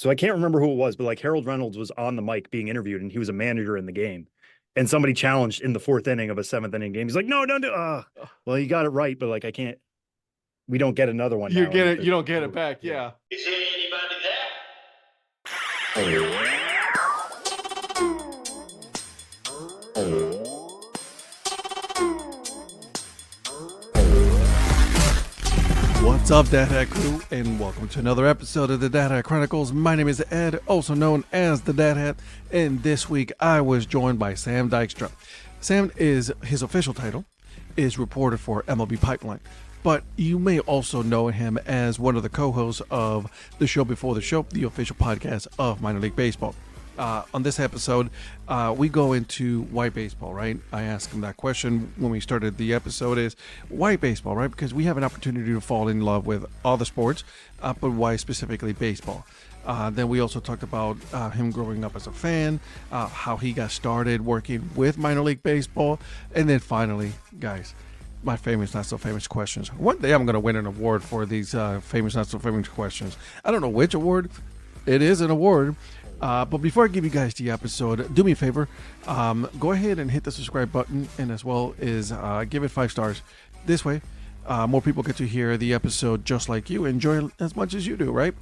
So I can't remember who it was, but like Harold Reynolds was on the mic being interviewed, and he was a manager in the game. And somebody challenged in the fourth inning of a seventh inning game. He's like, "No, don't do." Well, you got it right, but like I can't. We don't get another one You now. get In it. the, You don't get it back. Yeah. Is there anybody What's up, Dad Hat Crew, and welcome to another episode of the Dad Hat Chronicles. My name is Ed, also known as the Dad Hat, and this week I was joined by Sam Dykstra. Sam is, his official title is reporter for MLB Pipeline, but you may also know him as one of the co-hosts of the Show Before the Show, the official podcast of Minor League Baseball. On this episode, we go into why baseball, right? I asked him that question when we started the episode is why baseball, right? Because we have an opportunity to fall in love with all the sports, but why specifically baseball? Then we also talked about him growing up as a fan, how he got started working with minor league baseball, and then finally, guys, my famous, not so famous questions. One day I'm going to win an award for these famous, not so famous questions. I don't know which award. It is an award. But before I give you guys the episode, do me a favor, go ahead and hit the subscribe button, and as well as give it 5 stars. This way, more people get to hear the episode just like you, enjoy it as much as you do, right?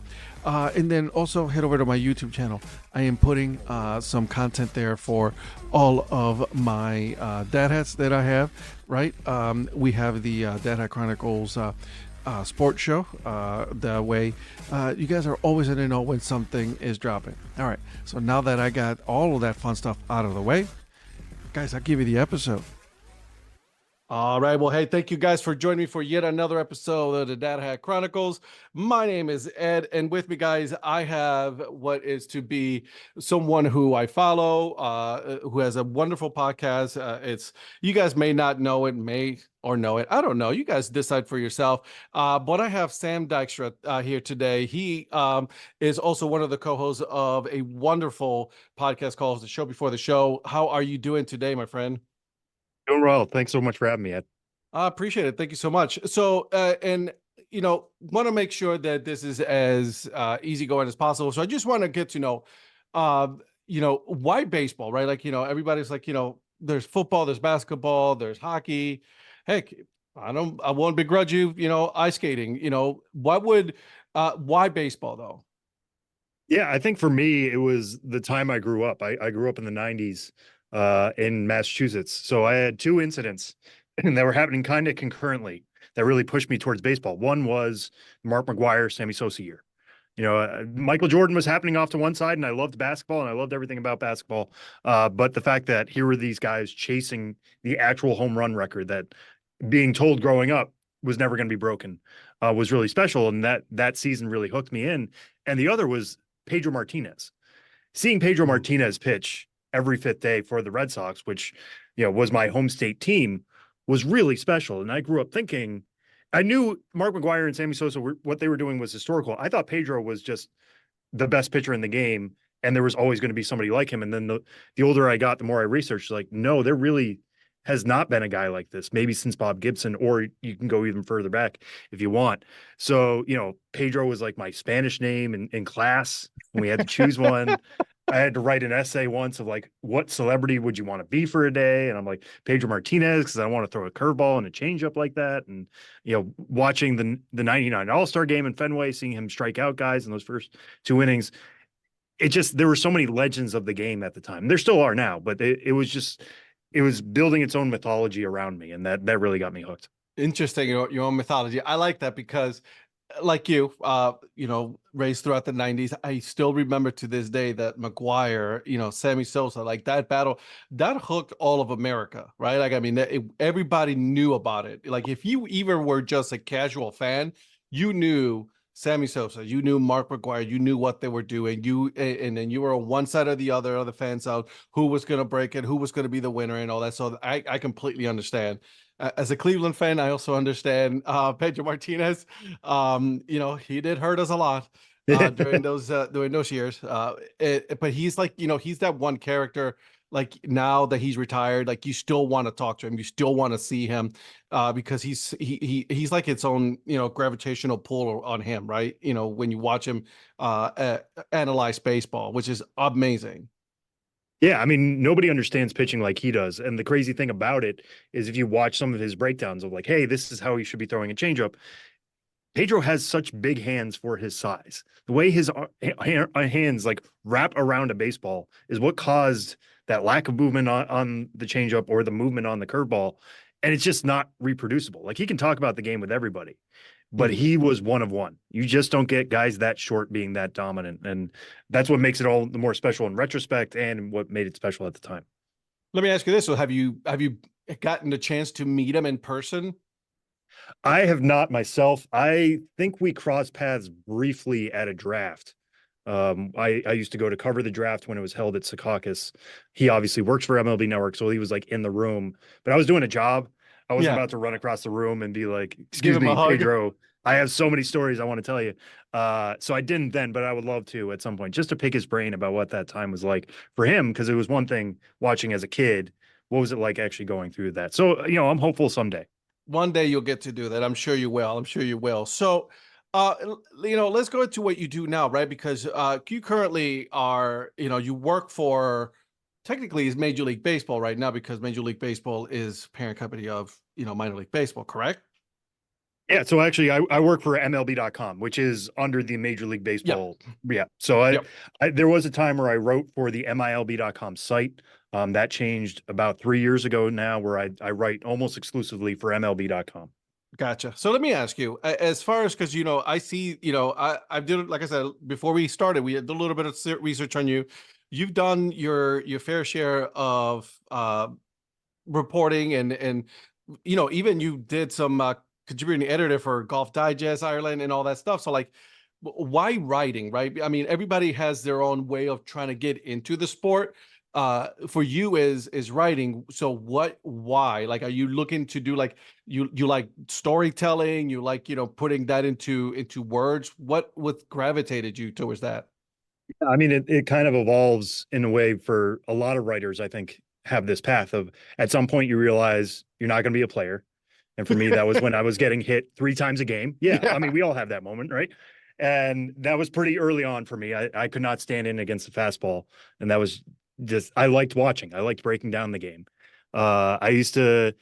And then also head over to my YouTube channel. I am putting some content there for all of my dad hats that I have, right? We have the Dad Hat Chronicles sports show. That way you guys are always in the know when something is dropping. All right, so now that I got all of that fun stuff out of the way, guys, I'll give you the episode. All right. Well, hey, thank you guys for joining me for yet another episode of the Dad Hat Chronicles. My name is Ed, and with me, guys, I have what is to be someone who I follow, who has a wonderful podcast. It's you guys may not know it, may or know it. I don't know. You guys decide for yourself. But I have Sam Dykstra here today. He is also one of the co-hosts of a wonderful podcast called The Show Before the Show. How are you doing today, my friend? Doing well. Thanks so much for having me, Ed. I appreciate it. Thank you so much. So, and want to make sure that this is as easygoing as possible. So I just want to get to know, why baseball, right? Like, everybody's like, there's football, there's basketball, there's hockey. Heck, I won't begrudge you, ice skating. Why baseball though? Yeah, I think for me, it was the time I grew up. I grew up in the 90s in Massachusetts. So I had 2 incidents and that were happening kind of concurrently that really pushed me towards baseball. One was Mark McGwire, Sammy Sosa year. Michael Jordan was happening off to one side, and I loved basketball and I loved everything about basketball. But the fact that here were these guys chasing the actual home run record that being told growing up was never going to be broken was really special. And that season really hooked me in. And the other was Pedro Martinez. Seeing Pedro Martinez pitch every 5th day for the Red Sox, which, was my home state team, was really special. And I grew up thinking, I knew Mark McGwire and Sammy Sosa what they were doing was historical. I thought Pedro was just the best pitcher in the game, and there was always going to be somebody like him. And then the older I got, the more I researched, like, no, there really has not been a guy like this, maybe since Bob Gibson, or you can go even further back if you want. So, Pedro was like my Spanish name in class when we had to choose one. I had to write an essay once of like, what celebrity would you want to be for a day? And I'm like, Pedro Martinez, because I want to throw a curveball and a changeup like that. And, watching the 99 All-Star game in Fenway, seeing him strike out guys in those first 2 innings, there were so many legends of the game at the time. There still are now, but it was building its own mythology around me. And that really got me hooked. Interesting, your own mythology. I like that because like you, raised throughout the 90s, I still remember to this day that McGwire, Sammy Sosa, like that battle, that hooked all of America, right? Like, I mean, everybody knew about it. Like, if you even were just a casual fan, you knew Sammy Sosa, you knew Mark McGwire, you knew what they were doing. And then you were on one side or the other of the fence out, who was going to break it, who was going to be the winner and all that. So I completely understand. As a Cleveland fan, I also understand Pedro Martinez. He did hurt us a lot. during those years. But he's like, he's that one character. Like now that he's retired, like you still want to talk to him, you still want to see him, because he's like its own, gravitational pull on him, right? When you watch him analyze baseball, which is amazing. Yeah, I mean, nobody understands pitching like he does. And the crazy thing about it is if you watch some of his breakdowns of like, hey, this is how he should be throwing a changeup. Pedro has such big hands for his size. The way his hands like wrap around a baseball is what caused that lack of movement on the changeup or the movement on the curveball. And it's just not reproducible. Like he can talk about the game with everybody, but Mhm. he was one of one. You just don't get guys that short being that dominant. And that's what makes it all the more special in retrospect and what made it special at the time. Let me ask you this: so have you gotten the chance to meet him in person? I have not myself. I think we crossed paths briefly at a draft. I used to go to cover the draft when it was held at Secaucus. He obviously works for MLB Network, so he was like in the room, but I was doing a job. I wasn't Yeah, about to run across the room and be like, give "Excuse him a me, hug. Pedro. I have so many stories I want to tell you." So I didn't then, but I would love to at some point just to pick his brain about what that time was like for him, because it was one thing watching as a kid. What was it like actually going through that? So, I'm hopeful someday. One day you'll get to do that. I'm sure you will. I'm sure you will. So, let's go into what you do now, right? Because you currently are, you work for technically is Major League Baseball right now because Major League Baseball is parent company of, Minor League Baseball, correct? Yeah, so actually, I work for MLB.com, which is under the Major League Yep. Baseball. Yeah, so Yep. I there was a time where I wrote for the MILB.com site. That changed about 3 years ago now, where I write almost exclusively for MLB.com. Gotcha. So let me ask you, as far as because I see, I did like I said before we started, we did a little bit of research on you. You've done your fair share of reporting and even you did some contributing editor for Golf Digest Ireland and all that stuff. So like, why writing, right? I mean, everybody has their own way of trying to get into the sport. For you is writing. So why? Like, are you looking to do like you like storytelling? You like putting that into words? What gravitated you towards that? I mean, it kind of evolves in a way for a lot of writers, I think, have this path of at some point you realize you're not going to be a player. And for me, that was when I was getting hit 3 times a game. Yeah, I Yeah. mean, we all have that moment, right? And that was pretty early on for me. I could not stand in against the fastball. And that was just, I liked watching, I liked breaking down the game. I used to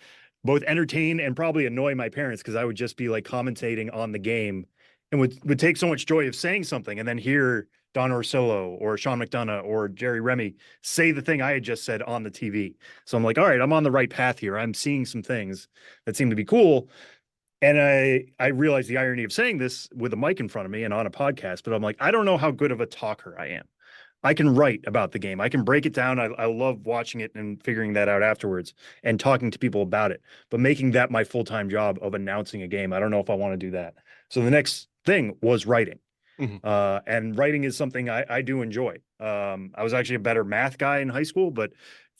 both entertain and probably annoy my parents because I would just be like commentating on the game and would take so much joy of saying something and then hear Don Orsillo or Sean McDonough or Jerry Remy say the thing I had just said on the TV. So I'm like, all right, I'm on the right path here. I'm seeing some things that seem to be cool. And I realized the irony of saying this with a mic in front of me and on a podcast, but I'm like, I don't know how good of a talker I am. I can write about the game. I can break it down. I love watching it and figuring that out afterwards and talking to people about it. But making that my full-time job of announcing a game, I don't know if I want to do that. So the next thing was writing. Mhm. And writing is something I do enjoy. I was actually a better math guy in high school, but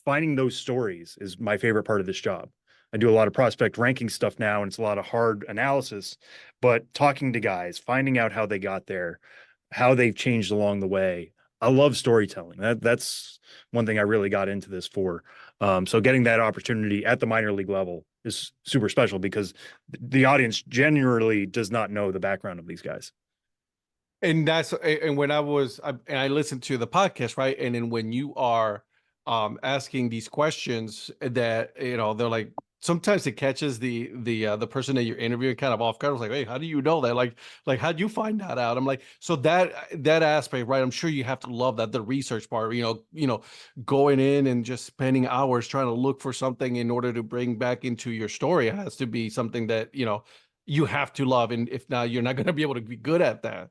finding those stories is my favorite part of this job. I do a lot of prospect ranking stuff now, and it's a lot of hard analysis, but talking to guys, finding out how they got there, how they've changed along the way. I love storytelling. That's one thing I really got into this for. So getting that opportunity at the minor league level is super special because the audience generally does not know the background of these guys. And and when and I listened to the podcast, right? And then when you are asking these questions that they're like sometimes it catches the person that you're interviewing kind of off guard. I was like, hey, how do you know that? Like how'd you find that out? I'm like, so that aspect, right? I'm sure you have to love that, the research part, going in and just spending hours trying to look for something in order to bring back into your story. It has to be something that you have to love. And if not, you're not gonna be able to be good at that.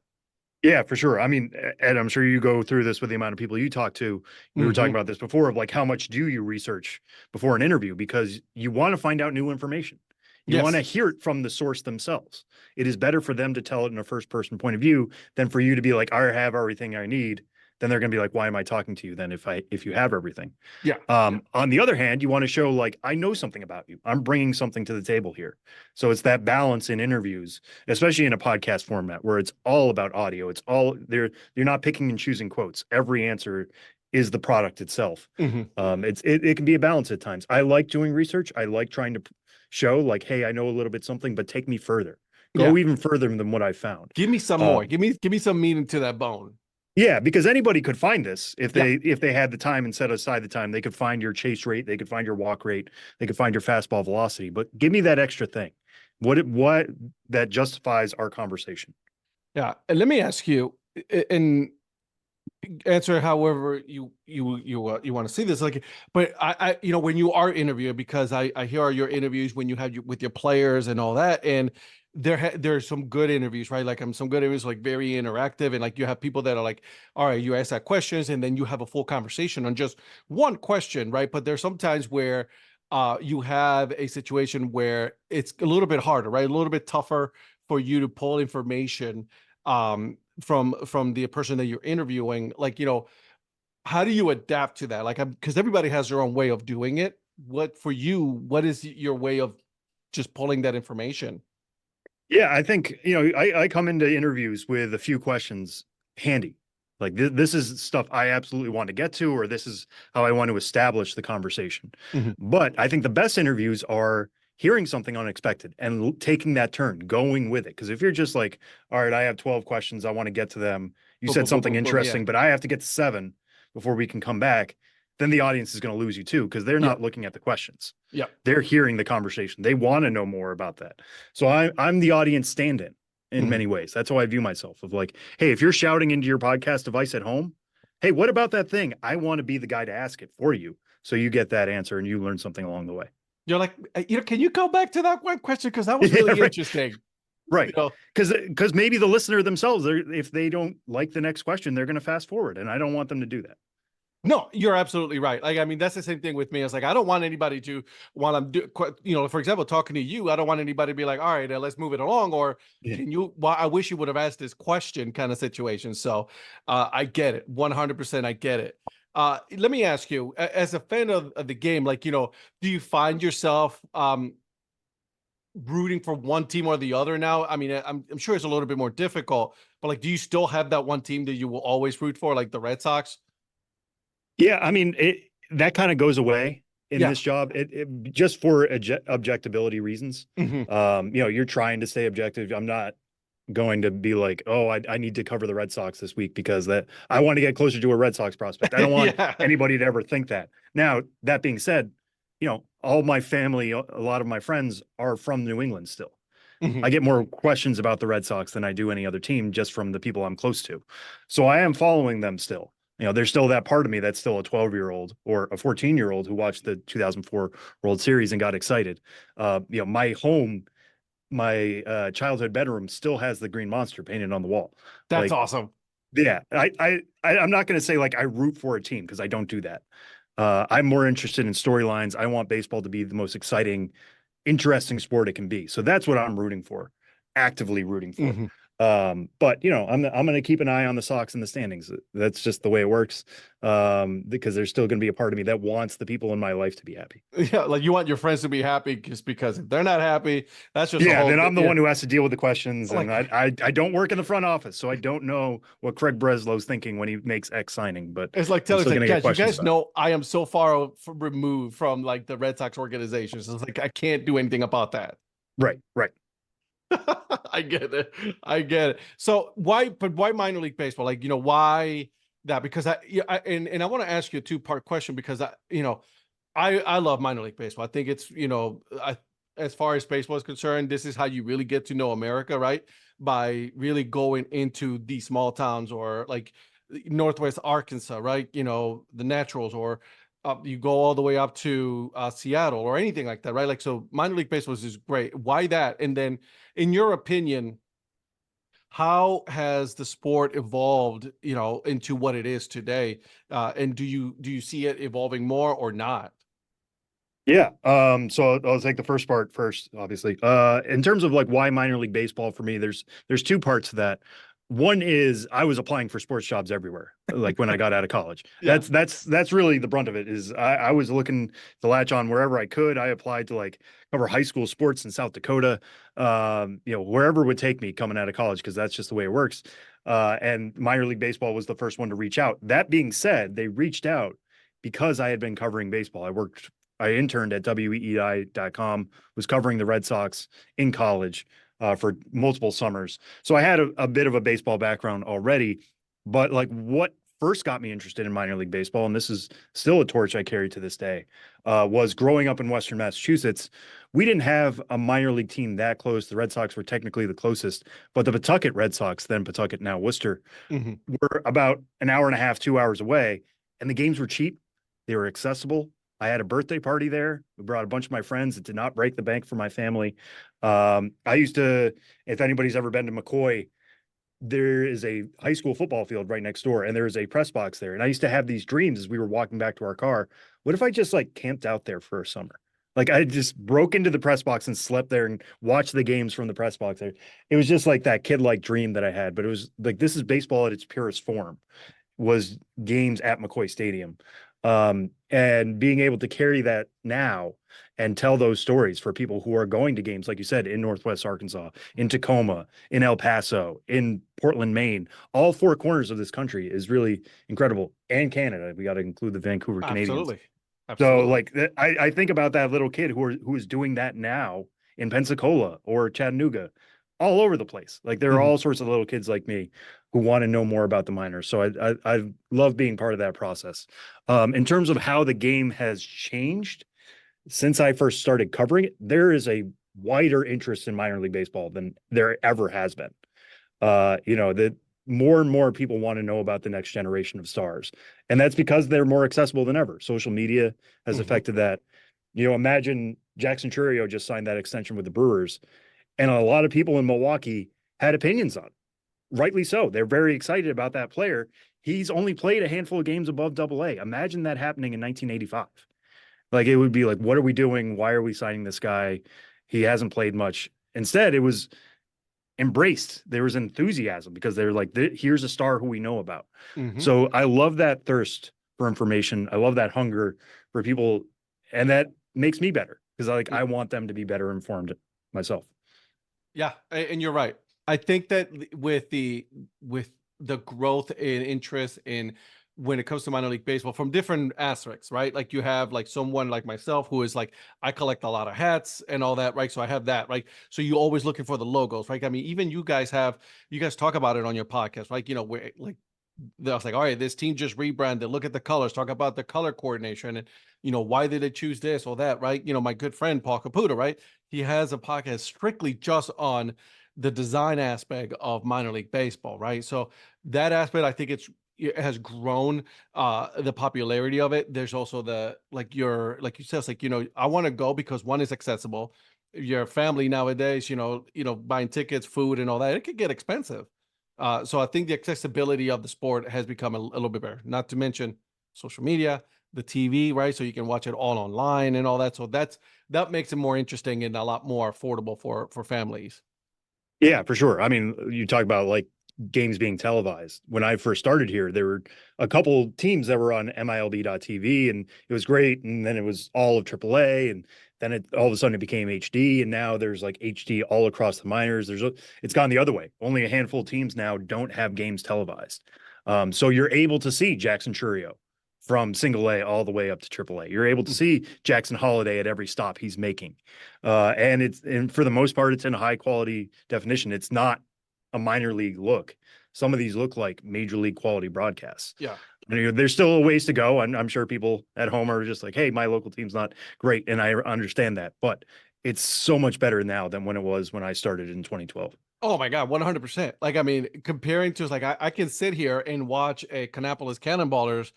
Yeah, for sure. I mean, Ed, I'm sure you go through this with the amount of people you talk to. We were talking Hmm. about this before of like how much do you research before an interview because you want to find out new information. You want to Yes. hear it from the source themselves. It is better for them to tell it in a first person point of view than for you to be like, I have everything I need. then they're going to be like, why am I talking to you then if you have everything? Yeah. On the other hand, you want to show like, I know something about you. I'm bringing something to the table here. So it's that balance in interviews, especially in a podcast format where it's all about audio. It's all there. You're not picking and choosing quotes. Every answer is the product itself. Hmm. It can be a balance at times. I like doing research. I like trying to show like, hey, I know a little bit something, but take me further. Yeah. Go even further than what I found. Give me some more. Um, Give me some meat into that bone. yeah, because anybody could find this if Yeah. they had the time and set aside the time. They could find your chase rate, they could find your walk rate, they could find your fastball velocity. But give me that extra thing. What that justifies our conversation. Yeah. And let me ask you, and answer however you want to see this. Like, but when you are interviewed, because I hear your interviews when you have with your players and all that, and there's some good interviews, right? Like, some good interviews, like very interactive, and like you have people that are like, all right, you ask that questions, and then you have a full conversation on just one question, right? But there's sometimes where you have a situation where it's a little bit harder, right? A little bit tougher for you to pull information from the person that you're interviewing. Like, how do you adapt to that? Like, because everybody has their own way of doing it. What is your way of just pulling that information? Yeah, I think, I come into interviews with a few questions handy. Like this is stuff I absolutely want to get to, or this is how I want to establish the conversation. Mhm. But I think the best interviews are hearing something unexpected and taking that turn, going with it. Because if you're just like, all right, I have 12 questions, I want to get to them. You Boom, said boom, boom, something boom, boom. Yeah. interesting, but I have to get to seven before we can come back. Then the audience is going to lose you too, because they're Yeah. not looking at the questions. Yeah. They're hearing the conversation. They want to know more about that. So I'm the audience stand-in in Mhm. many ways. That's how I view myself of like, hey, if you're shouting into your podcast device at home, hey, what about that thing? I want to be the guy to ask it for you. So you get that answer and you learn something along the way. You're like, can you go back to that one question? Because that was Yeah, really right. interesting. You Right. know, Because maybe the listener themselves, if they don't like the next question, they're going to fast forward. And I don't want them to do that. No, you're absolutely right. Like, I mean, that's the same thing with me. It's like, I don't want anybody to, while I'm for example, talking to you, I don't want anybody to be like, all right, let's move it along. Or Yeah. well, I wish you would have asked this question kind of situation. So I get it. 100%. I get it. Let me ask you, as a fan of the game, like, do you find yourself rooting for one team or the other now? I mean, I'm sure it's a little bit more difficult, but like, do you still have that one team that you will always root for, like the Red Sox? Yeah, I mean, that kind of goes away in Yeah. this job. It just for objectability reasons. Hmm. You're trying to stay objective. I'm not going to be like, oh, I need to cover the Red Sox this week because that I want to get closer to a Red Sox prospect. I don't want Yeah. anybody to ever think that. Now, that being said, all my family, a lot of my friends are from New England still. Mhm. I get more questions about the Red Sox than I do any other team just from the people I'm close to. So I am following them still. There's still that part of me that's still a 12-year-old or a 14-year-old who watched the 2004 World Series and got excited. My home, my childhood bedroom still has the green monster painted on the wall. That's Like, awesome. yeah, I'm not going to say like I root for a team because I don't do that. I'm more interested in storylines. I want baseball to be the most exciting, interesting sport it can be. So that's what I'm rooting for, actively rooting for. Mhm. But I'm going to keep an eye on the Sox in the standings. That's just the way it works. Because there's still going to be a part of me that wants the people in my life to be happy. Yeah, like you want your friends to be happy just because if they're not happy, that's just a Yeah, whole then I'm the yeah. one who has to deal with the questions, and Like, I don't work in the front office, so I don't know what Craig Breslow's thinking when he makes X signing, but it's like I'm telling, it's still like, going to get guys, you questions guys about it. know I am so far removed from like the Red Sox organization. So it's like I can't do anything about that. Right, right. I get it. I get it. So why minor league baseball? Like, why that? Because and I want to ask you a two-part question because I love minor league baseball. I think it's, as far as baseball is concerned, this is how you really get to know America, right? By really going into these small towns or like Northwest Arkansas, right? The Naturals, or you go all the way up to Seattle or anything like that, right? Like, so minor league baseball is great. Why that? And then, in your opinion, how has the sport evolved, into what it is today? And do you see it evolving more or not? Yeah. So I'll take the first part first, obviously. In terms of like why minor league baseball for me, there's two parts to that. One is I was applying for sports jobs everywhere, like when I got out of college. Yeah. That's really the brunt of it. Is I was looking to latch on wherever I could. I applied to like cover high school sports in South Dakota, wherever would take me coming out of college because that's just the way it works. And minor league baseball was the first one to reach out. That being said, they reached out because I had been covering baseball. I interned at weei.com, was covering the Red Sox in college for multiple summers. So I had a bit of a baseball background already, but like what first got me interested in minor league baseball, and this is still a torch I carry to this day, was growing up in Western Massachusetts. We didn't have a minor league team that close. The Red Sox were technically the closest, but the Pawtucket Red Sox, then Pawtucket, now Worcester, Hmm. were about an hour and a half, 2 hours away, and the games were cheap. They were accessible. I had a birthday party there. We brought a bunch of my friends. It did not break the bank for my family. I used to, if anybody's ever been to McCoy, there is a high school football field right next door, and there is a press box there. And I used to have these dreams as we were walking back to our car. What if I just like camped out there for a summer? Like I just broke into the press box and slept there and watched the games from the press box there. It was just like that kid-like dream that I had, but it was like this is baseball at its purest form was games at McCoy Stadium. And being able to carry that now and tell those stories for people who are going to games, like you said, in Northwest Arkansas, in Tacoma, in El Paso, in Portland, Maine, all four corners of this country is really incredible. And Canada, we got to include the Vancouver Canadians. Absolutely. So Absolutely. like I think about that little kid who is doing that now in Pensacola or Chattanooga, all over the place. Like there are Mhm. all sorts of little kids like me who want to know more about the minors. So I love being part of that process. In terms of how the game has changed since I first started covering it, there is a wider interest in minor league baseball than there ever has been. That more and more people want to know about the next generation of stars. And that's because they're more accessible than ever. Social media has Mhm. affected that. Imagine Jackson Churio just signed that extension with the Brewers, and a lot of people in Milwaukee had opinions on it. Rightly so. They're very excited about that player. He's only played a handful of games above double A. Imagine that happening in 1985. Like it would be like, what are we doing? Why are we signing this guy? He hasn't played much. Instead, it was embraced. There was enthusiasm because they're like, here's a star who we know about. Mhm. So I love that thirst for information. I love that hunger for people, and that makes me better because I want them to be better informed myself. Yeah, and you're right. I think that with the growth in interest in when it comes to minor league baseball from different aspects, right? Like you have like someone like myself who is like I collect a lot of hats and all that, right? So I have that, right? So you're always looking for the logos, right? I mean, even you guys talk about it on your podcast, right? You know, where like I was like, all right, this team just rebranded. Look at the colors. Talk about the color coordination and why did they choose this or that, right? My good friend Paul Caputo, right? He has a podcast strictly just on the design aspect of minor league baseball, right? So that aspect, I think it has grown the popularity of it. There's also the like you said, it's like I want to go because one is accessible. Your family nowadays, buying tickets, food, and all that, it could get expensive. So I think the accessibility of the sport has become a little bit better. Not to mention social media, the TV, right? So you can watch it all online and all that. So that makes it more interesting and a lot more affordable for families. Yeah, for sure. I mean, you talk about like games being televised. When I first started here, there were a couple teams that were on MILB.TV and it was great. And then it was all of AAA. And then all of a sudden it became HD. And now there's like HD all across the minors. It's gone the other way. Only a handful of teams now don't have games televised. So you're able to see Jackson Churio from single A all the way up to triple A. You're able to see Jackson Holiday at every stop he's making. And for the most part, it's in a high quality definition. It's not a minor league look. Some of these look like major league quality broadcasts. Yeah. There's still a ways to go. I'm sure people at home are just like, hey, my local team's not great. And I understand that. But it's so much better now than when it was when I started in 2012. Oh my God, 100%. Like, I mean, comparing to like, I can sit here and watch a Canapolis Cannonballers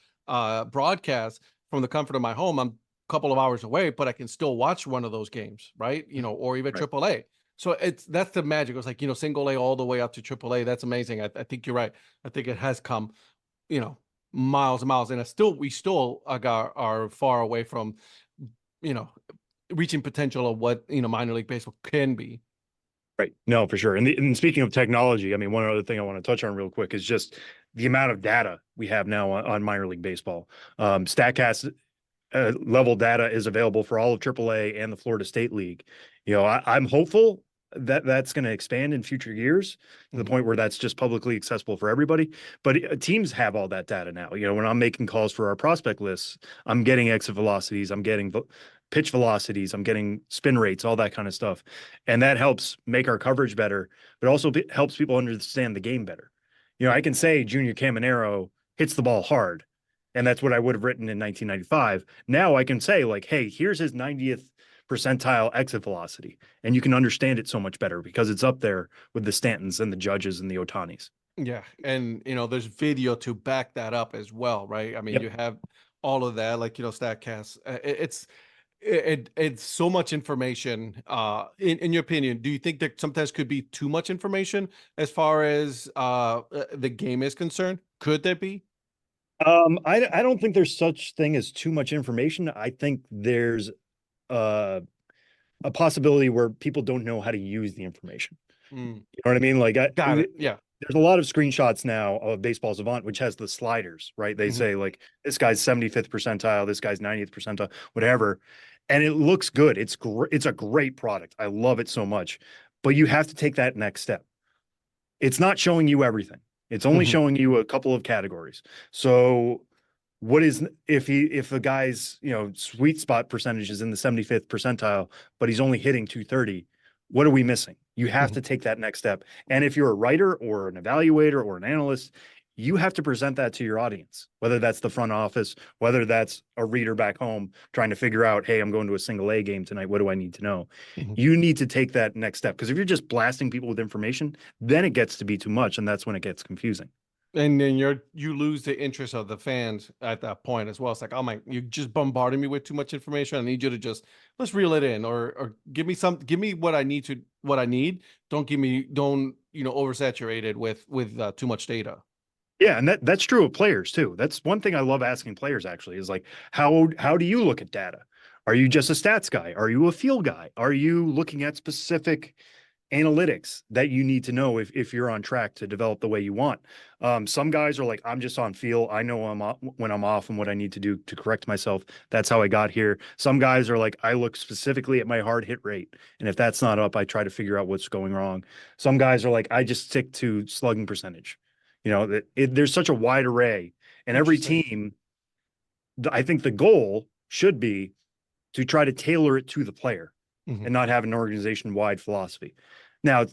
broadcast from the comfort of my home. I'm a couple of hours away, but I can still watch one of those games, right? Or even Right. AAA. So that's the magic. It's like, single A all the way up to AAA. That's amazing. I think you're right. I think it has come, you know, miles and miles. And we still are far away from, you know, reaching potential of what, minor league baseball can be. Right. No, for sure. And speaking of technology, I mean, one other thing I want to touch on real quick is just the amount of data we have now on minor league baseball. Statcast level data is available for all of AAA and the Florida State League. I'm hopeful that that's going to expand in future years to the Mhm. point where that's just publicly accessible for everybody. But teams have all that data now. When I'm making calls for our prospect lists, I'm getting exit velocities, I'm getting pitch velocities, I'm getting spin rates, all that kind of stuff. And that helps make our coverage better, but also helps people understand the game better. I can say Junior Caminero hits the ball hard, and that's what I would have written in 1995. Now I can say, like, hey, here's his 90th percentile exit velocity. And you can understand it so much better because it's up there with the Stantons and the Judges and the Otanis. Yeah, and there's video to back that up as well, right? I mean, Yep. you have all of that, like Statcast. It's so much information. In your opinion, do you think that sometimes could be too much information as far as the game is concerned? Could there be? I don't think there's such thing as too much information. I think there's uh, a possibility where people don't know how to use the information. Mm, You know what I mean? Like, got it. Yeah. there's a lot of screenshots now of Baseball Savant, which has the sliders, right? They Mhm, say, like, this guy's 75th percentile, this guy's 90th percentile, whatever. And it looks good. It's a great product. I love it so much. But you have to take that next step. It's not showing you everything. It's only mhm, showing you a couple of categories. So what is if the guy's sweet spot percentage is in the 75th percentile, but he's only hitting 230, what are we missing? You have mhm. to take that next step. And if you're a writer or an evaluator or an analyst, you have to present that to your audience, whether that's the front office, whether that's a reader back home trying to figure out, hey, I'm going to a single A game tonight. What do I need to know? Mhm. You need to take that next step, because if you're just blasting people with information, then it gets to be too much, and that's when it gets confusing. And then you lose the interest of the fans at that point as well. It's like, oh my, you just bombarding me with too much information. I need you to just let's reel it in, or give me what I need. Don't oversaturate it with too much data. Yeah, and that's true of players too. That's one thing I love asking players, actually, is like, how do you look at data? Are you just a stats guy? Are you a feel guy? Are you looking at specific analytics that you need to know if you're on track to develop the way you want? Some guys are like, I'm just on feel. I know when I'm off and what I need to do to correct myself. That's how I got here. Some guys are like, I look specifically at my hard hit rate, and if that's not up, I try to figure out what's going wrong. Some guys are like, I just stick to slugging percentage. There's such a wide array, and every Interesting. team, I think the goal should be to try to tailor it to the player Mhm. and not have an organization wide philosophy. Now,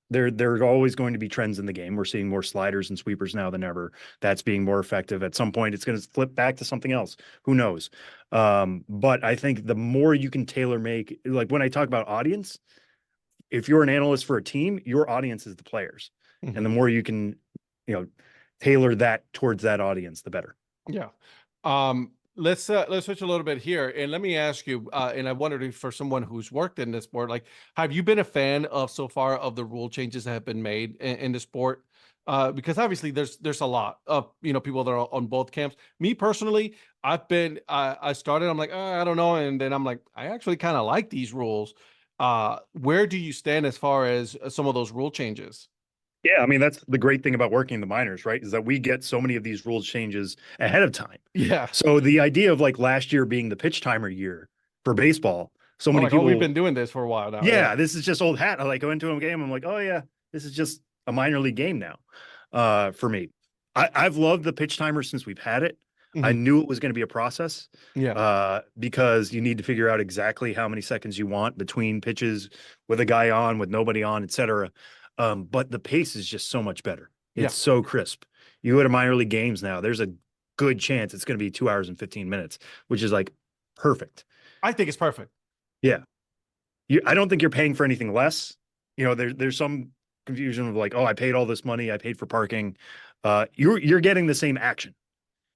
there are always going to be trends in the game. We're seeing more sliders and sweepers now than ever. That's being more effective. At some point, it's going to flip back to something else. Who knows? But I think the more you can tailor make, like when I talk about audience, if you're an analyst for a team, your audience is the players. And Mhm. the more you can, you know, tailor that towards that audience, the better. Yeah. Let's switch a little bit here, and let me ask you. And I wondered if for someone who's worked in this sport, like, have you been a fan of so far of the rule changes that have been made in the sport? Because obviously there's a lot of people that are on both camps. Me personally, I started. I'm like, I don't know, and then I'm like, I actually kind of like these rules. Where do you stand as far as some of those rule changes? Yeah, I mean, that's the great thing about working in the minors, right? Is that we get so many of these rules changes ahead of time. Yeah. So the idea of like last year being the pitch timer year for baseball, so I'm many like, oh, we've people, been doing this for a while now. Yeah. yeah, this is just old hat. I like go into a game, I'm like, oh yeah, this is just a minor league game now. For me, I've loved the pitch timer since we've had it. I Mhm. knew it was going to be a process, Yeah. because you need to figure out exactly how many seconds you want between pitches, with a guy on, with nobody on, etc. But the pace is just so much better. Yeah. It's so crisp. You go to minor league games now, there's a good chance it's going to be 2 hours and 15 minutes, which is like perfect. I think it's perfect. Yeah. I don't think you're paying for anything less. There's some confusion of like, oh, I paid all this money, I paid for parking. You're getting the same action,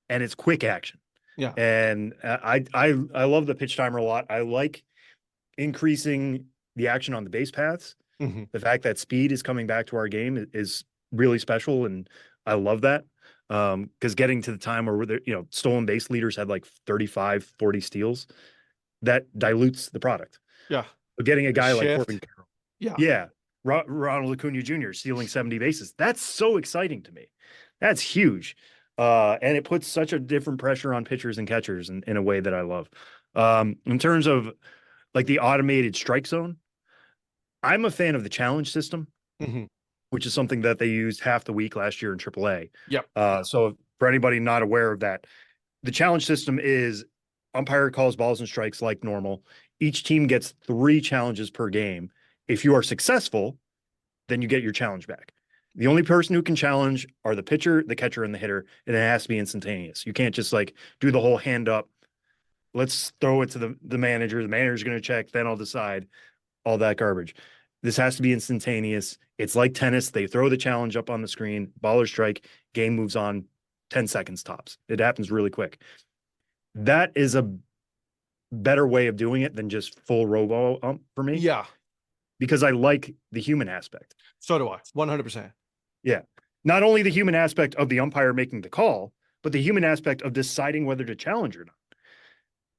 and it's quick action. Yeah. And I love the pitch timer a lot. I like increasing the action on the base paths. Mhm. The fact that speed is coming back to our game is really special, and I love that. Because getting to the time where stolen base leaders had like 35, 40 steals, that dilutes the product. Yeah. But getting a The guy like Corbin shift. Carroll, Yeah. yeah, Ronald Acuna Jr. stealing 70 bases. That's so exciting to me. That's huge. And it puts such a different pressure on pitchers and catchers in a way that I love. In terms of like the automated strike zone, I'm a fan of the challenge system, Hmm. which is something that they used half the week last year in AAA. Yep. So for anybody not aware of that, the challenge system is umpire calls balls and strikes like normal. Each team gets 3 challenges per game. If you are successful, then you get your challenge back. The only person who can challenge are the pitcher, the catcher, and the hitter, and it has to be instantaneous. You can't just like do the whole hand up. Let's throw it to the manager. The manager's going to check, then I'll decide. All that garbage. This has to be instantaneous. It's like tennis. They throw the challenge up on the screen, ball or strike, game moves on 10 seconds tops. It happens really quick. That is a better way of doing it than just full robo ump for me Yeah. because I like the human aspect. So do I. 100%. Yeah. Not only the human aspect of the umpire making the call, but the human aspect of deciding whether to challenge or not.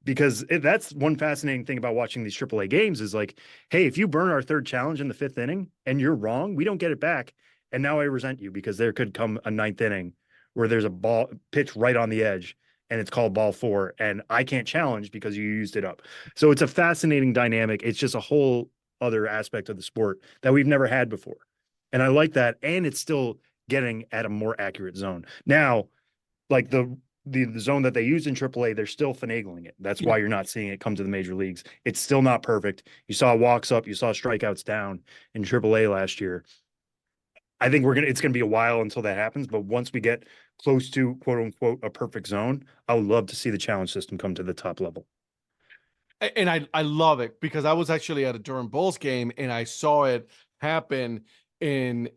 Because that's one fascinating thing about watching these AAA games is like, hey, if you burn our 3rd challenge in the 5th inning and you're wrong, we don't get it back. And now I resent you because there could come a 9th inning where there's a ball pitch right on the edge and it's called ball 4 and I can't challenge because you used it up. So it's a fascinating dynamic. It's just a whole other aspect of the sport that we've never had before. And I like that. And it's still getting at a more accurate zone. Now, like the zone that they use in AAA, they're still finagling it. That's why you're not seeing it come to the major leagues. It's still not perfect. You saw walks up, you saw strikeouts down in AAA last year. I think it's gonna be a while until that happens, but once we get close to quote unquote a perfect zone, I would love to see the challenge system come to the top level. And I love it because I was actually at a Durham Bulls game and I saw it happen in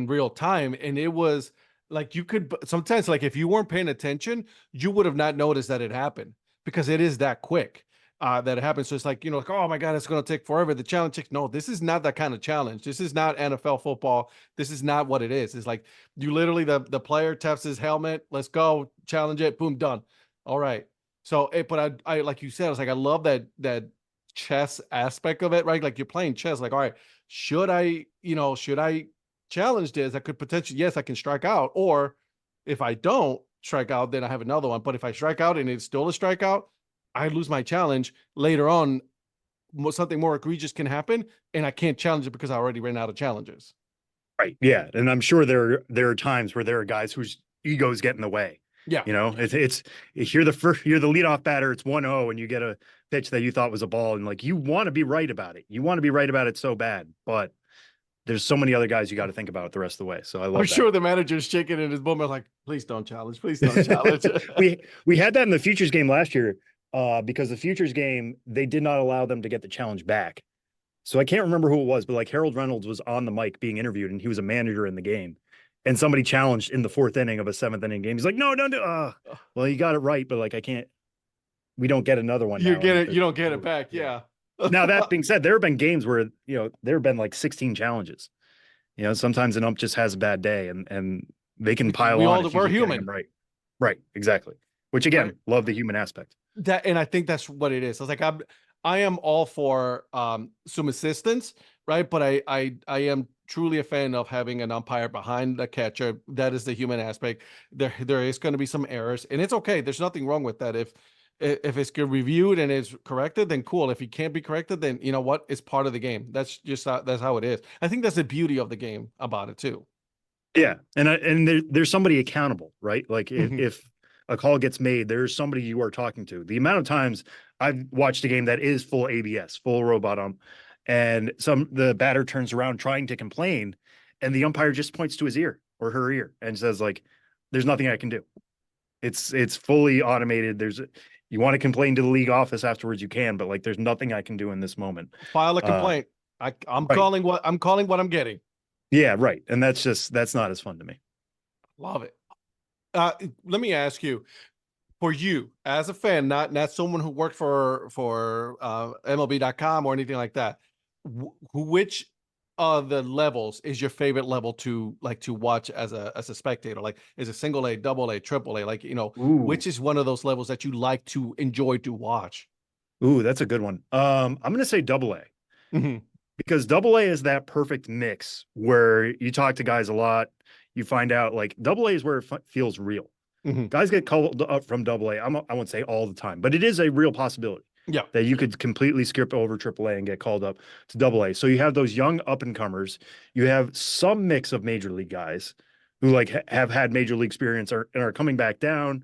real time, and it was like you could sometimes, like, if you weren't paying attention, you would have not noticed that it happened because it is that quick that it happens. So it's like, like, oh my god, it's going to take forever. The challenge takes, no, this is not that kind of challenge. This is not NFL football. This is not what it is. It's like you literally, the player taps his helmet, let's go, challenge it, boom, done. All right. So but I like you said, I was like, I love that chess aspect of it, right? Like you're playing chess, like, all right, should I challenge this? I could potentially, yes, I can strike out. Or if I don't strike out, then I have another one. But if I strike out and it's still a strikeout, I lose my challenge. Later on, something more egregious can happen, and I can't challenge it because I already ran out of challenges. Right. Yeah. And I'm sure there are times where there are guys whose egos get in the way. Yeah. It's you're the leadoff batter, it's 1-0, and you get a pitch that you thought was a ball, and like you want to be right about it. You want to be right about it so bad, but there's so many other guys you got to think about the rest of the way. So I love I'm that. sure the manager's shaking in his moment, like, please don't challenge. Please don't challenge. We had that in the Futures game last year, because the Futures game, they did not allow them to get the challenge back. So I can't remember who it was, but like Harold Reynolds was on the mic being interviewed, and he was a manager in the game. And somebody challenged in the 4th inning of a 7th inning game. He's like, no, don't do. Well, you got it right, but like I can't. We don't get another one. You now get it. You don't get it back. Yeah. Now that being said, there have been games where there have been like 16 challenges. Sometimes an ump just has a bad day, and they can pile on. We're human, right, exactly. Which again, right. Love the human aspect. And I think that's what it is. I was like, I am all for some assistance, right? But I am truly a fan of having an umpire behind the catcher. That is the human aspect. There is going to be some errors, and it's okay. There's nothing wrong with that. If it's good reviewed and it's corrected, then cool. If it can't be corrected, then you know what? It's part of the game. That's just that's how it is. I think that's the beauty of the game about it too. Yeah, and there's somebody accountable, right? Like if a call gets made, there's somebody you are talking to. The amount of times I've watched a game that is full ABS, full robot ump, and the batter turns around trying to complain, and the umpire just points to his ear or her ear and says like, "There's nothing I can do." It's fully automated. You want to complain to the league office afterwards, you can, but like, there's nothing I can do in this moment. File a complaint. I'm right. calling what I'm getting. Yeah, right. And that's not as fun to me. Love it. Let me ask you, for you as a fan, not someone who worked for MLB.com or anything like that, which of the levels is your favorite level to watch as a spectator? Like, is it single A, double A, triple A? Like, which is one of those levels that you like to enjoy to watch? Ooh, that's a good one. I'm gonna say double A. Mm-hmm. because double A is that perfect mix where you talk to guys a lot. You find out like double A is where it feels real. Hmm. Guys get called up from double A. I won't say all the time, but it is a real possibility Yeah. that you could completely skip over triple A and get called up to double A. So you have those young up and comers. You have some mix of major league guys who like have had major league experience and are coming back down,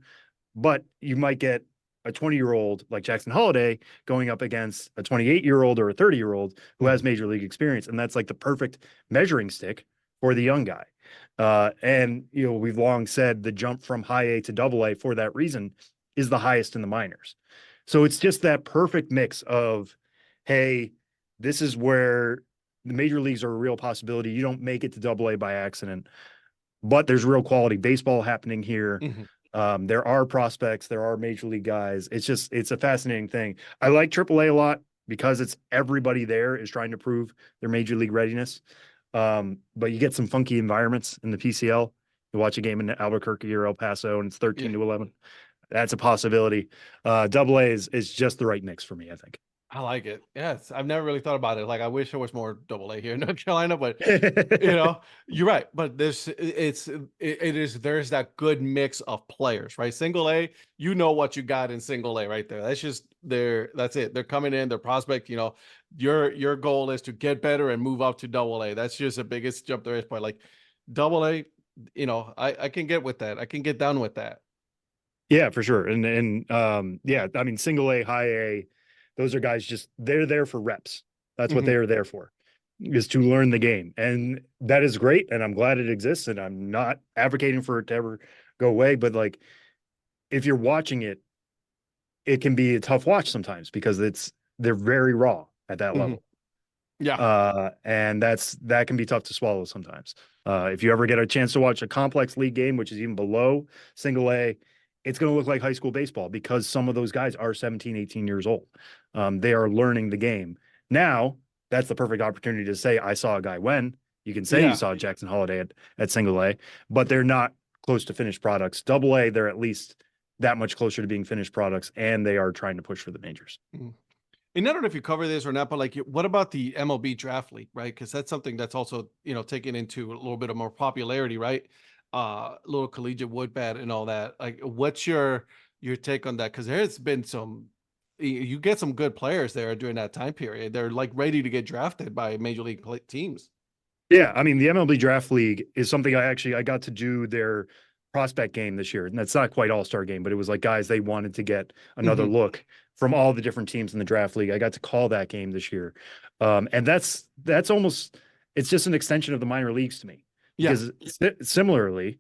but you might get a 20-year-old like Jackson Holiday going up against a 28-year-old or a 30-year-old who has Hmm. major league experience. And that's like the perfect measuring stick for the young guy. And we've long said the jump from high A to double A for that reason is the highest in the minors. So it's just that perfect mix of, hey, this is where the major leagues are a real possibility. You don't make it to double A by accident, but there's real quality baseball happening here. Hmm. There are prospects, there are major league guys. It's a fascinating thing. I like AAA a lot because it's everybody there is trying to prove their major league readiness. But you get some funky environments in the PCL. You watch a game in Albuquerque or El Paso and it's Yeah. 13-11. That's a possibility. Double A is just the right mix for me, I think. I like it. Yes. I've never really thought about it. Like, I wish there was more double A here in North Carolina, but you're right. But there's that good mix of players, right? Single A, you know what you got in single A right there. That's it. They're coming in, they're prospect, your goal is to get better and move up to double A. That's just the biggest jump there is. But like double A, I can get with that. I can get down with that. Yeah, for sure. And yeah, I mean single A, high A, those are guys just they're there for reps. That's what they Hmm. are there for, is to learn the game. And that is great. And I'm glad it exists. And I'm not advocating for it to ever go away. But like if you're watching it, it can be a tough watch sometimes because they're very raw at that Hmm. level. Yeah. And that can be tough to swallow sometimes. If you ever get a chance to watch a complex league game, which is even below single A, it's going to look like high school baseball because some of those guys are 17, 18 years old. They are learning the game. Now, that's the perfect opportunity to say, I saw a guy when. You can say you Yeah. saw Jackson Holiday at single A, but they're not close to finished products. Double A, they're at least that much closer to being finished products, and they are trying to push for the majors. Mhm. And I don't know if you cover this or not, but like, what about the MLB draft league, right? Because that's something that's also, taken into a little bit of more popularity, right? Little collegiate wood bat and all that. Like, what's your take on that? Because there's been you get some good players there during that time period. They're like ready to get drafted by major league teams. Yeah, I mean the MLB Draft League is something I got to do their prospect game this year, and that's not quite All-Star game, but it was like guys they wanted to get another Hmm. look from all the different teams in the draft league. I got to call that game this year, and that's almost it's just an extension of the minor leagues to me Yeah. because similarly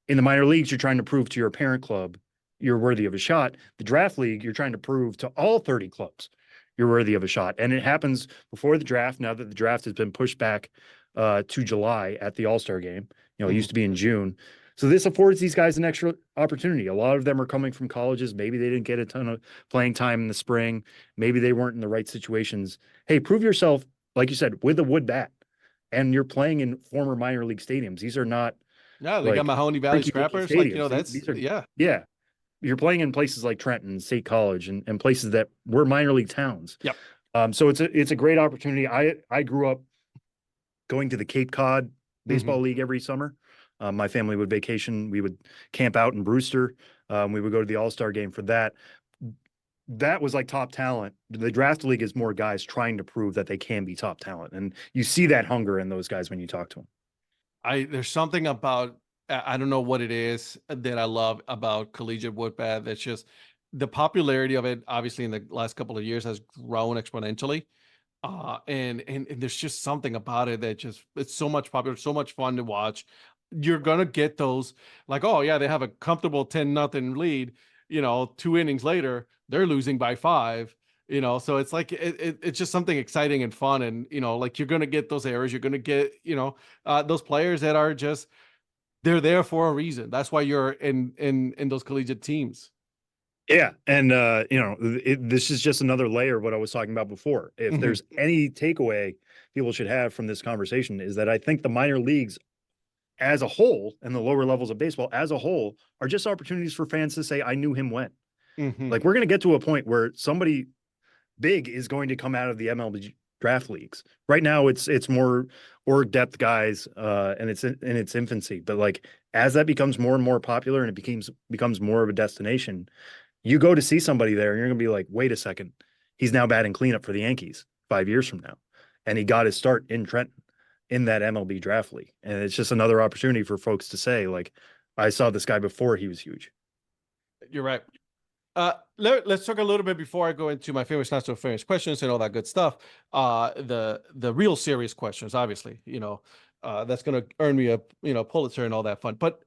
in the minor leagues you're trying to prove to your parent club you're worthy of a shot. The draft league you're trying to prove to all 30 clubs you're worthy of a shot, and it happens before the draft. Now that the draft has been pushed back to July at the All-Star game. It Hmm. used to be in June. So this affords these guys an extra opportunity. A lot of them are coming from colleges. Maybe they didn't get a ton of playing time in the spring. Maybe they weren't in the right situations. Hey, prove yourself, like you said, with a wood bat. And you're playing in former minor league stadiums. These are not Yeah. They got like Mahoney Valley rinky dinky Scrappers. Like, stadiums. that's, These are, yeah. yeah, you're playing in places like Trenton State College and places that were minor league towns. Yep. So it's a great opportunity. I grew up going to the Cape Cod Hmm. Baseball League every summer. My family would vacation. We would camp out in Brewster. We would go to the All-Star game for that. That was like top talent. The draft league is more guys trying to prove that they can be top talent. And you see that hunger in those guys when you talk to them. There's something about, I don't know what it is that I love about collegiate wood bat. That's just the popularity of it. Obviously, in the last couple of years, has grown exponentially. And there's just something about it that just it's so much popular, so much fun to watch. You're gonna get those like, oh yeah, they have a comfortable 10-0 lead. 2 innings later, they're losing by 5. So it's like it's just something exciting and fun, and like you're gonna get those errors. You're gonna get those players that are just they're there for a reason. That's why you're in those collegiate teams. Yeah, and this is just another layer of what I was talking about before. If Hmm. there's any takeaway people should have from this conversation is that I think the minor leagues as a whole and the lower levels of baseball as a whole are just opportunities for fans to say, I knew him when. Hmm. Like we're going to get to a point where somebody big is going to come out of the draft leagues. Right now it's more org depth guys, and it's in its infancy. But like as that becomes more and more popular and it becomes more of a destination, you go to see somebody there and you're gonna be like, wait a second, he's now batting cleanup for the Yankees 5 years from now. And he got his start in Trenton in that MLB draft league. And it's just another opportunity for folks to say, like, I saw this guy before he was huge. You're right. Let's talk a little bit before I go into my famous, not so famous questions and all that good stuff. The real serious questions, obviously, that's going to earn me a Pulitzer and all that fun. But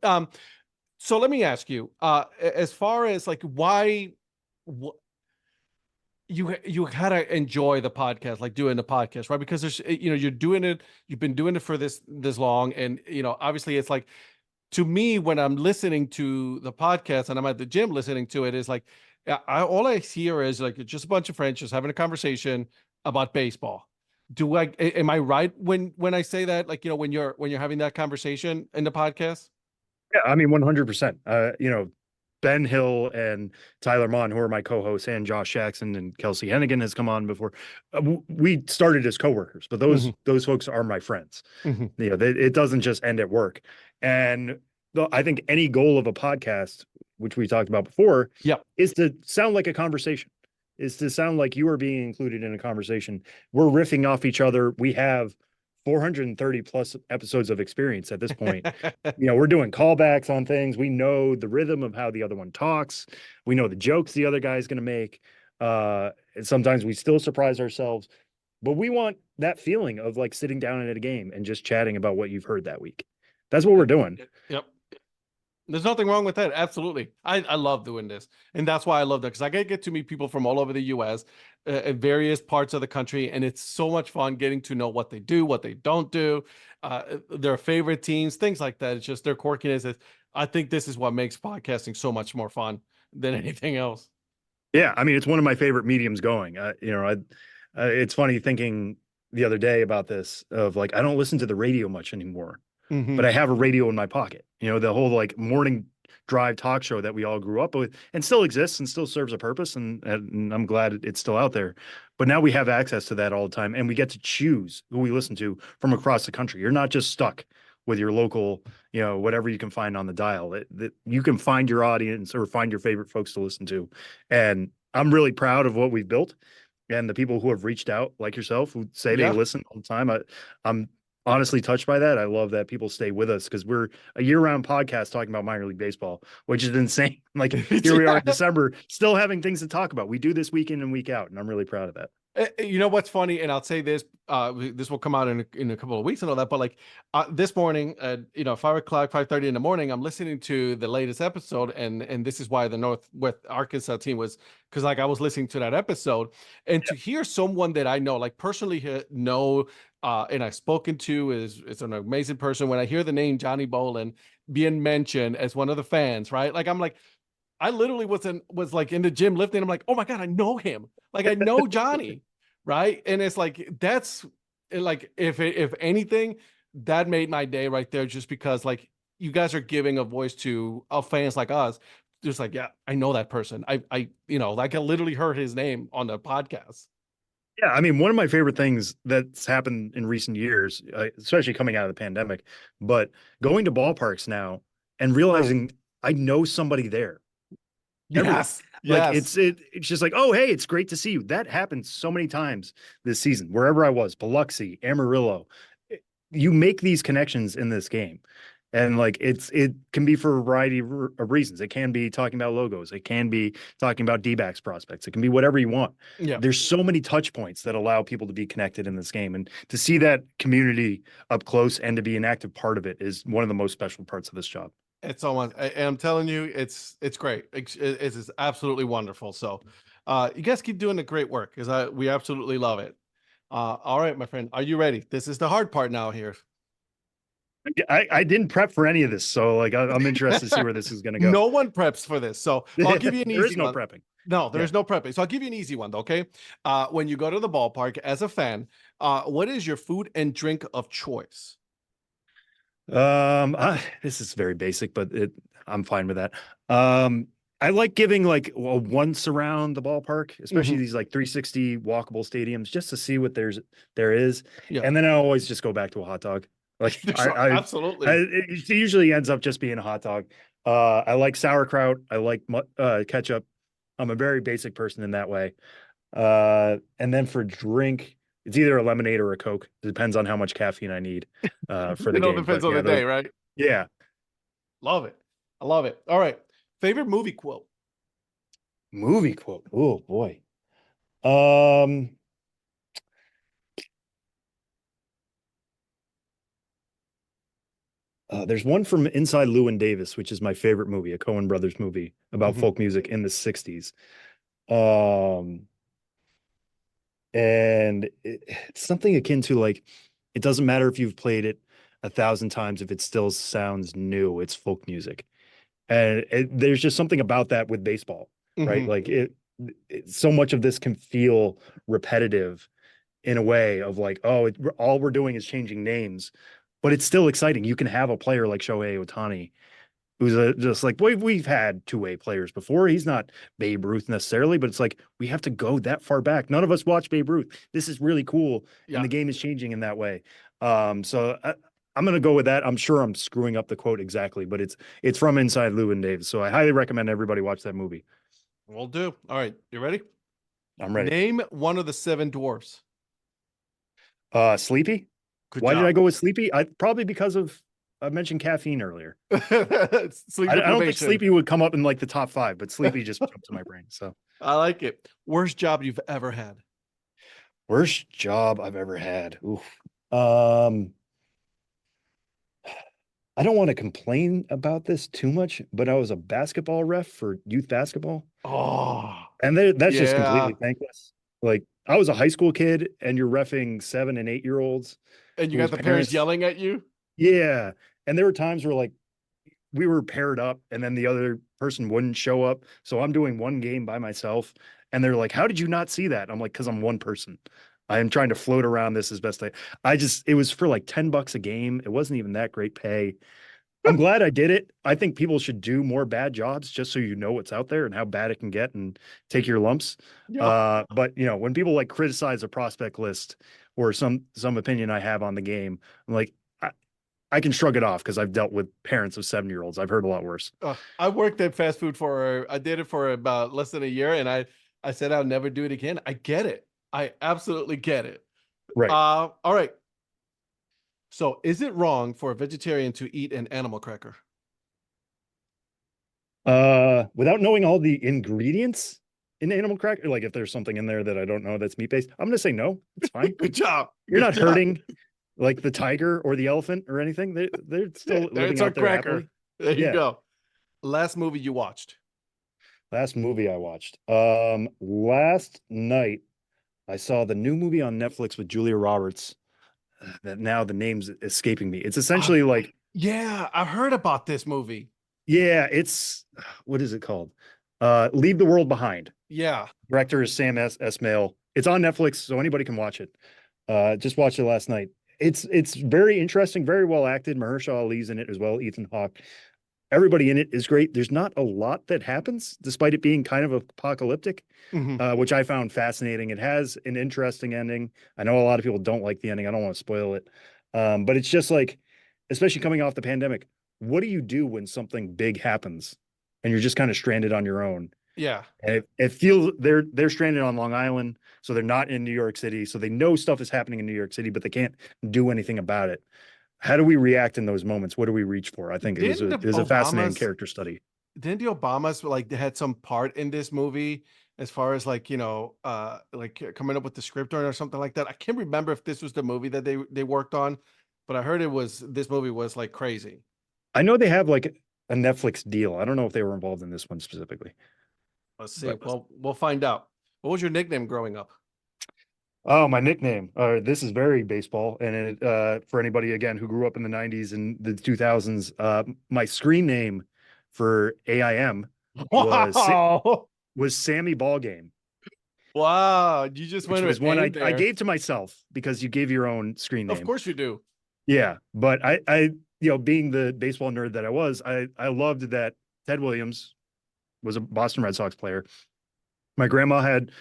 so let me ask you, as far as like why you had to enjoy the podcast, like doing the podcast, right? Because there's you're doing it, you've been doing it for this long, and obviously it's like, to me, when I'm listening to the podcast and I'm at the gym listening to it, is like, all I hear is like just a bunch of friends just having a conversation about baseball. Am I right when I say that? Like, when you're having that conversation in the podcast? Yeah, I mean, 100%. Ben Hill and Tyler Mon, who are my co-hosts, and Josh Jackson and Kelsey Hennigan has come on before. We started as coworkers, but Hmm. those folks are my friends. Hmm. It doesn't just end at work. And I think any goal of a podcast, which we talked about before, Yep. is to sound like a conversation, is to sound like you are being included in a conversation. We're riffing off each other. We have 430 plus episodes of experience at this point. We're doing callbacks on things. We know the rhythm of how the other one talks. We know the jokes the other guy is going to make. And sometimes we still surprise ourselves, but we want that feeling of like sitting down at a game and just chatting about what you've heard that week. That's what we're doing. Yep. There's nothing wrong with that. Absolutely. I love doing this. And that's why I love that, because I get to meet people from all over the US, in various parts of the country. And it's so much fun getting to know what they do, what they don't do, their favorite teams, things like that. It's just their quirkiness. I think this is what makes podcasting so much more fun than anything else. Yeah, I mean, it's one of my favorite mediums going. It's funny thinking the other day about this of like, I don't listen to the radio much anymore, Hmm. but I have a radio in my pocket. The whole like morning drive talk show that we all grew up with and still exists and still serves a purpose. And I'm glad it's still out there. But now we have access to that all the time and we get to choose who we listen to from across the country. You're not just stuck with your local, whatever you can find on the dial. You can find your audience or find your favorite folks to listen to. And I'm really proud of what we've built and the people who have reached out, like yourself, who say they Yeah. listen all the time. I'm honestly touched by that. I love that people stay with us because we're a year-round podcast talking about minor league baseball, which is insane. Like here we are in December, still having things to talk about. We do this week in and week out, and I'm really proud of that. You know what's funny, and I'll say this: this will come out in a couple of weeks and all that. But like this morning, 5 o'clock, 5:30 in the morning, I'm listening to the latest episode, and this is why the Northwest Arkansas team was, because like I was listening to that episode, and to hear someone that I know, like personally know, and I've spoken to, is an amazing person. When I hear the name Johnny Bolin being mentioned as one of the fans, right? Like I'm like, I literally was like in the gym lifting. I'm like, oh my God, I know him. Like I know Johnny, right? And it's like that's like if anything, that made my day right there, just because like you guys are giving a voice to fans like us. Just like, yeah, I know that person. Like I literally heard his name on the podcast. Yeah, I mean, one of my favorite things that's happened in recent years, especially coming out of the pandemic, but going to ballparks now and realizing I know somebody there everywhere. Yes, Like yes. it's just like, oh, hey, it's great to see you. That happened so many times this season, wherever I was, Biloxi, Amarillo. You make these connections in this game. And like it can be for a variety of reasons. It can be talking about logos. It can be talking about D-backs prospects. It can be whatever you want. Yeah. There's so many touch points that allow people to be connected in this game. And to see that community up close and to be an active part of it is one of the most special parts of this job. It's almost, and I'm telling you, it's great. It's absolutely wonderful. So, you guys keep doing the great work, because we absolutely love it. All right, my friend, are you ready? This is the hard part now here. I didn't prep for any of this, so like I'm interested to see where this is going to go. No one preps for this, so I'll give you an There easy is no one. prepping. No, there Yeah. is no prepping. So I'll give you an easy one, okay? When you go to the ballpark as a fan, what is your food and drink of choice? This is very basic, but I'm fine with that. I like giving like a once around the ballpark, especially Hmm. these like 360 walkable stadiums, just to see what there is. Yeah. And then I always just go back to a hot dog. Like Absolutely. it usually ends up just being a hot dog. I like sauerkraut. I like ketchup. I'm a very basic person in that way. And then for drink, it's either a lemonade or a Coke. It depends on how much caffeine I need for the It all game. depends But on yeah, the day, right? yeah, Love it. I love it. All right. Favorite movie quote. movie quote. Oh boy. Um, there's one from Inside Llewyn Davis, which is my favorite movie, a Coen Brothers movie about Hmm. folk music in the 60s. Um, and it's something akin to like, it doesn't matter if you've played it 1,000 times, if it still sounds new, it's folk music. And there's just something about that with baseball, right? Hmm. Like so much of this can feel repetitive in a way of like, oh, all we're doing is changing names, but it's still exciting. You can have a player like Shohei Ohtani, who's just like we've had two-way players before. He's not Babe Ruth necessarily, but it's like we have to go that far back. None of us watch Babe Ruth. This is really cool, and Yeah. the game is changing in that way. I'm gonna go with that. I'm sure I'm screwing up the quote exactly, but it's from Inside Llewyn Davis, so I highly recommend everybody watch that movie. We'll do. All right. You ready? I'm ready. Name one of the seven dwarfs. Sleepy. Good Why did I job. go with Sleepy? I probably because of I mentioned caffeine earlier. Sleep I don't think deprivation. Sleepy would come up in like the top five, but Sleepy just jumped to my brain. So I like it. Worst job you've ever had. worst job I've ever had. Oof. Um, I don't want to complain about this too much, but I was a basketball ref for youth basketball, Oh, and that's just yeah. completely thankless. Like I was a high school kid, and you're refing 7 and 8 year olds And you got whose the parents parents, yelling at you? yeah, and there were times where like we were paired up and then the other person wouldn't show up. So I'm doing one game by myself. And they're like, how did you not see that? I'm like, because I'm one person. I am trying to float around this as best I just, it was for like $10 a game. It wasn't even that great pay. I'm glad I did it. I think people should do more bad jobs just so you know what's out there and how bad it can get and take your lumps. Yeah. But you know, when people like criticize a prospect list or some opinion I have on the game, I'm like, I can shrug it off because I've dealt with parents of 7 year olds. I've heard a lot worse. I worked at fast food I did it for about less than a year, and I said I'll never do it again. I get it. I absolutely get it. Right. All right. So, is it wrong for a vegetarian to eat an animal cracker? Without knowing all the ingredients in animal cracker, like if there's something in there that I don't know that's meat based, I'm gonna say no. It's fine. Good job. You're Good not job. hurting like the tiger or the elephant or anything. They're Yeah, still living it's a out there cracker. happily. There you Yeah. go. Last movie you watched. Last movie I watched. Last night I saw the new movie on Netflix with Julia Roberts. That now the name's escaping me. It's Uh, essentially like, yeah, I heard about this movie. yeah, it's what is it called? Leave the World Behind. Yeah. Director is Sam Esmail. It's on Netflix, so anybody can watch it. Just watched it last night. It's very interesting, very well acted. Mahershala Ali's in it as well, Ethan Hawke. Everybody in it is great. There's not a lot that happens, despite it being kind of apocalyptic, Hmm. which I found fascinating. It has an interesting ending. I know a lot of people don't like the ending. I don't want to spoil it, but it's just like, especially coming off the pandemic, what do you do when something big happens and you're just kind of stranded on your own? Yeah. And it feels they're stranded on Long Island, so they're not in New York City. So they know stuff is happening in New York City, but they can't do anything about it. How do we react in those moments? What do we reach for? I think Didn't the it was a fascinating Obamas character study. didn't the Obamas like they had some part in this movie as far as like like coming up with the script or something like that? I can't remember if this was the movie that they worked on, but I heard this movie was like crazy. I know they have like a Netflix deal. I don't know if they were involved in this one specifically. Let's see. But Well, we'll find out. What was your nickname growing up? oh, my nickname. This is very baseball, and for anybody again who grew up in the '90s and the 2000s, my screen name for AIM was Wow. was Sammy Ballgame, Wow. You just which went with was one aim I there. gave to myself because you give your own screen Of name. course you do. Yeah, but I being the baseball nerd that I was, I loved that Ted Williams was a Boston Red Sox player. My grandma had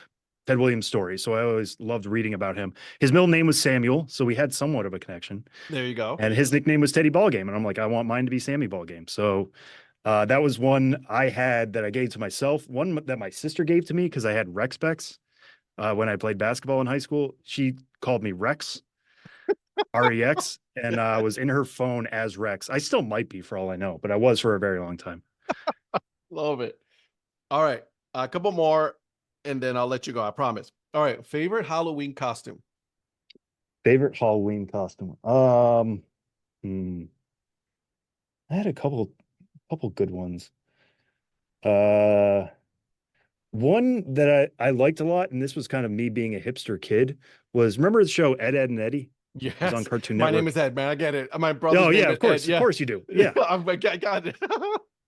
Ted Williams stories, so I always loved reading about him. His middle name was Samuel, so we had somewhat of a connection. There you go. And his nickname was Teddy Ballgame, and I'm like, I want mine to be Sammy Ballgame. So that was one I had that I gave to myself. One that my sister gave to me because I had Rex Specs when I played basketball in high school. She called me Rex, REX, and I was in her phone as Rex. I still might be for all I know, but I was for a very long time. Love it. All right. A couple more, and then I'll let you go. I promise. All right. Favorite Halloween costume? Favorite Halloween costume. I had a couple good ones. One that I liked a lot, and this was kind of me being a hipster kid, was remember the show Ed, Ed and Eddie? It was on Yes. Cartoon My Network. name is Ed, man. I get it. My brother's Oh name yeah, is of course, Ed. Yeah. of course you do. Yeah, I got it.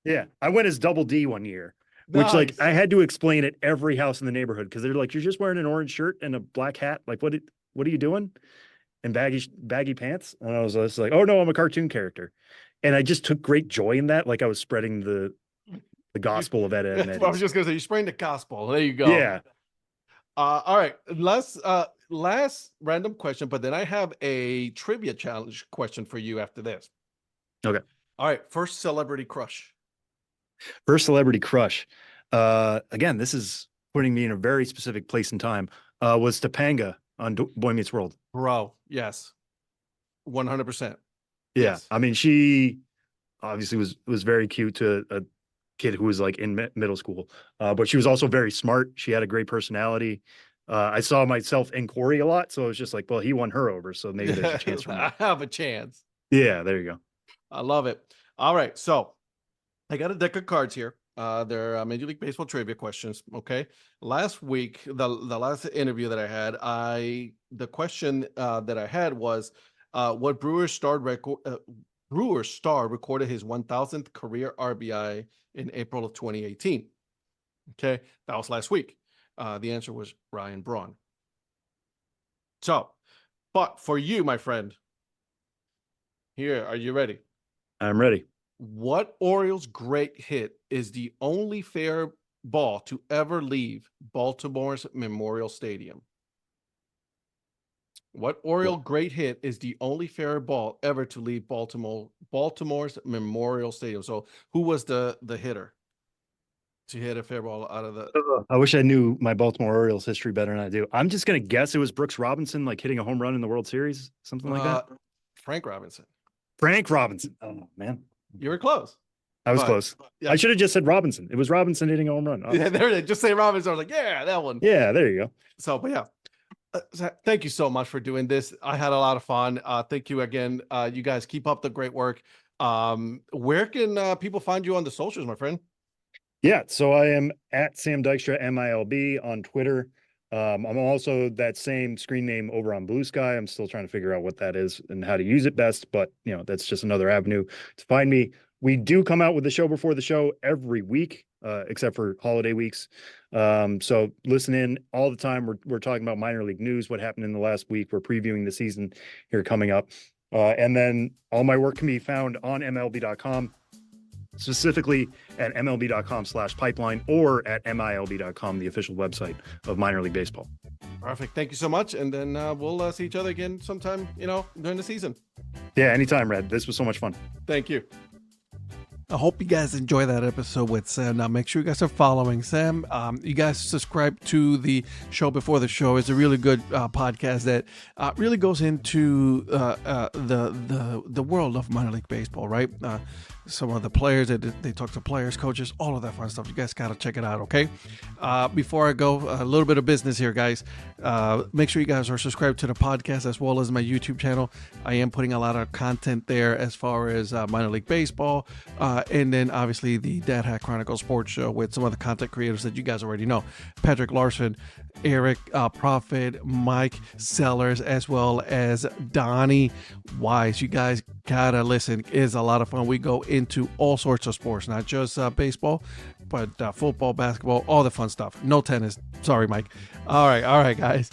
yeah. I went as Double D one year, which like Nice. I had to explain at every house in the neighborhood because they're like, "You're just wearing an orange shirt and a black hat. Like, what are you doing?" And baggy pants. And I was just like, "Oh no, I'm a cartoon character," and I just took great joy in that. Like I was spreading the You, gospel of Ed, Ed and I was Eddie's. just gonna say you spraying the gospel. There you go. Yeah. All right. Last random question, but then I have a trivia challenge question for you after this. Okay. All right. First celebrity crush. First celebrity crush. Again, this is putting me in a very specific place and time. Was Topanga on Boy Meets World. Bro, yes. 100%. Yeah. Yes. I mean, she obviously was very cute to a kid who was like in middle school. But she was also very smart. She had a great personality. I saw myself in Corey a lot, so I was just like, well, he won her over, so maybe there's a chance for me. I have a chance. Yeah, there you go. I love it. All right. So I got a deck of cards here. They're Major League Baseball trivia questions. Okay. Last week, the last interview that I had, the question that I had was, what Brewers star recorded his 1,000th career RBI in April of 2018. Okay, that was last week. The answer was Ryan Braun. So, but for you, my friend, here, are you ready? I'm ready. What Orioles great hit is the only fair ball to ever leave Baltimore's Memorial Stadium? What Oriole great hit is the only fair ball ever to leave Baltimore's Memorial Stadium? So who was the hitter to hit a fair ball out of the... I wish I knew my Baltimore Orioles history better than I do. I'm just gonna guess it was Brooks Robinson, like hitting a home run in the World Series, something like that. Frank Robinson. Frank Robinson. Oh man, You were close. I was close. Yeah. I should have just said Robinson. It was Robinson hitting a home run. Oh. Yeah, there it is. Just say Robinson. I was like, yeah, that one. Yeah, there you go. So, but yeah. Thank you so much for doing this. I had a lot of fun. Thank you again. You guys keep up the great work. Where can people find you on the socials, my friend? Yeah, so I am at Sam Dykstra MILB on Twitter. I'm also that same screen name over on Blue Sky. I'm still trying to figure out what that is and how to use it best, but you know, that's just another avenue to find me. We do come out with the show before the show every week, except for holiday weeks. So listen in all the time. We're talking about minor league news, what happened in the last week. We're previewing the season here coming up. And then all my work can be found on MLB.com, specifically at MLB.com/pipeline or at MILB.com, the official website of minor league baseball. Perfect. Thank you so much. And then we'll see each other again sometime, during the season. Yeah, anytime, Red. This was so much fun. Thank you. I hope you guys enjoy that episode with Sam. Now, make sure you guys are following Sam. You guys subscribe to the show before the show. It's a really good podcast that really goes into the world of minor league baseball, right? Some of the players, they talk to players, coaches, all of that fun stuff. You guys got to check it out, okay? Before I go, a little bit of business here, guys. Make sure you guys are subscribed to the podcast as well as my YouTube channel. I am putting a lot of content there as far as minor league baseball, and then obviously the Dad Hat Chronicles Sports Show with some of the content creators that you guys already know. Patrick Larson, Eric Prophet, Mike Sellers, as well as Donnie Wise. You guys gotta listen. It's a lot of fun. We go into all sorts of sports, not just baseball, but football, basketball, all the fun stuff. No tennis. Sorry, Mike. All right, guys.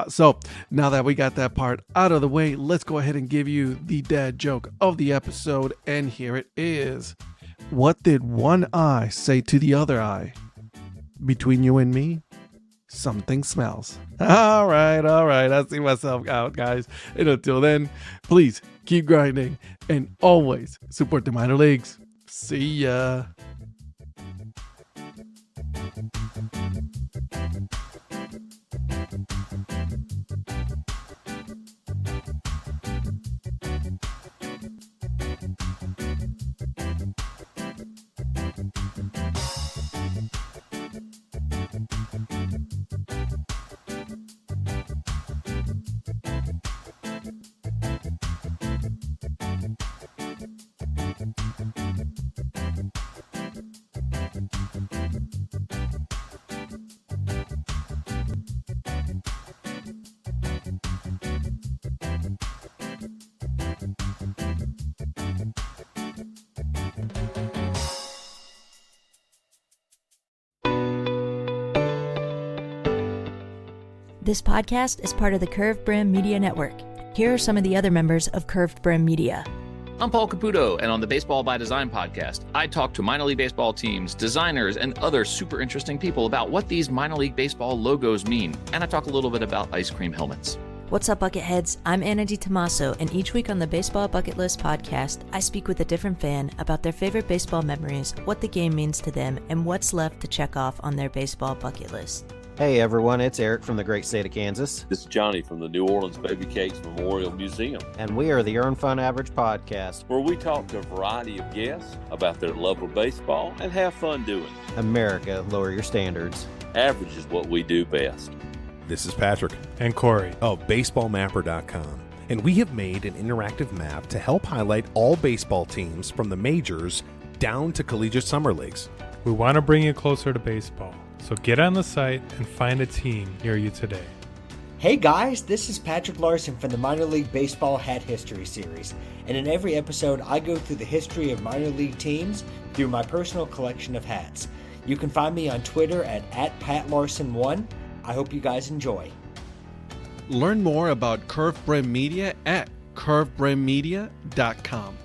So now that we got that part out of the way, let's go ahead and give you the dad joke of the episode. And here it is. What did one eye say to the other eye? Between you and me, something smells. All right. I see myself out, guys. And until then, please keep grinding and always support the minor leagues. See ya. This podcast is part of the Curved Brim Media Network. Here are some of the other members of Curved Brim Media. I'm Paul Caputo, and on the Baseball by Design podcast, I talk to minor league baseball teams, designers, and other super interesting people about what these minor league baseball logos mean, and I talk a little bit about ice cream helmets. What's up, Bucketheads? I'm Anna DiTommaso, and each week on the Baseball Bucket List podcast, I speak with a different fan about their favorite baseball memories, what the game means to them, and what's left to check off on their baseball bucket list. Hey everyone, it's Eric from the great state of Kansas. This is Johnny from the New Orleans Baby Cakes Memorial Museum, And we are the Earn Fun Average podcast. where we talk to a variety of guests about their love of baseball and have fun doing it. America, lower your standards. Average is what we do best. This is Patrick And Corey. of BaseballMapper.com, and we have made an interactive map to help highlight all baseball teams from the majors down to collegiate summer leagues. We want to bring you closer to baseball, so get on the site and find a team near you today. Hey guys, this is Patrick Larson from the Minor League Baseball Hat History Series, and in every episode I go through the history of minor league teams through my personal collection of hats. You can find me on Twitter at @PatLarson1. I hope you guys enjoy. Learn more about Curved Brim Media at curvedbrimmedia.com.